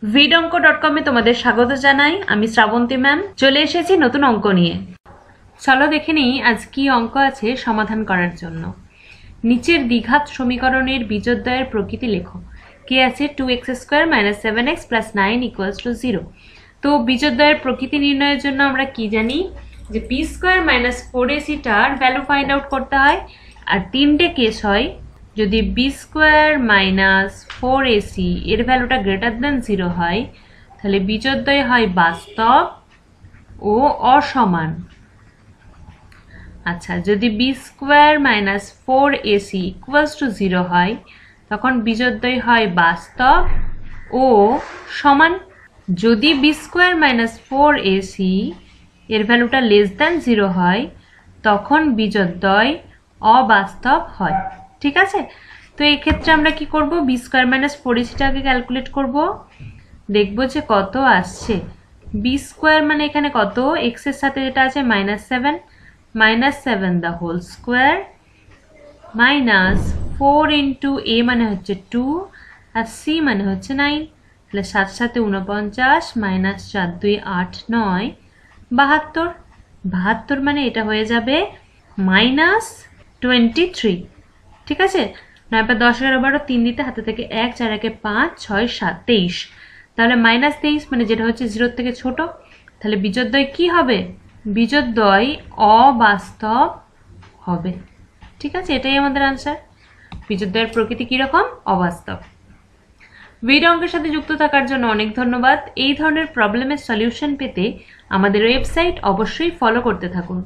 vidonko.com এ তোমাদের স্বাগত জানাই। আমি শ্রাবন্তী ম্যাম চলে এসেছি নতুন অঙ্ক নিয়ে। চলো দেখে নিই আজ কি অঙ্ক আছে সমাধান করার জন্য। নিচের দ্বিঘাত সমীকরণের বীজোদ্দয়ের প্রকৃতি লেখো। কি আছে 2x² - 7x + 9 = 0। তো বীজোদ্দয়ের প্রকৃতি নির্ণয়ের জন্য আমরা কি জানি যে b² - 4ac টার ভ্যালু ফাইন্ড আউট করতে হয়। আর তিনটে কেস হয়, যদি b² - 4ac এর ভ্যালুটা >0 হয় তাহলে বীজোদ্দয় হয় বাস্তব ও অসমান। আচ্ছা, যদি b² - 4ac = 0 হয় তখন বীজোদ্দয় হয় বাস্তব ও সমান। যদি b² - 4ac এর ভ্যালুটা <0 হয় তখন বীজোদ্দয় অবাস্তব হয়। ঠিক আছে, তো এই ক্ষেত্রে আমরা কি করব, b² - 4ac টাকে ক্যালকুলেট করব। দেখব যে কত আসছে। b² মানে এখানে কত, x এর সাথে যেটা আছে -7 -7 the whole square -4 × a মানে হচ্ছে 2 আর c মানে হচ্ছে 9। তাহলে 7 × 7 = 49 -4 × 2 = 8 9 72। 72 মানে এটা হয়ে যাবে -23। ঠিক আছে, 9 × 10 11 12 3 দিতে হাতে থেকে 1 4 1 5 6 7 23। তাহলে -23 মানে যেটা হচ্ছে 0 থেকে ছোট, তাহলে বীজোদ্দয় কি হবে, বীজোদ্দয় অবাস্তব হবে। ঠিক আছে, এটাই আমাদের আনসার। বীজোদ্দয়ের প্রকৃতি কিরকম, অবাস্তব। ভিডিও অঙ্কের সাথে যুক্ত থাকার জন্য অনেক ধন্যবাদ। এই ধরনের প্রবলেমের সলিউশন পেতে আমাদের ওয়েবসাইট অবশ্যই ফলো করতে থাকুন।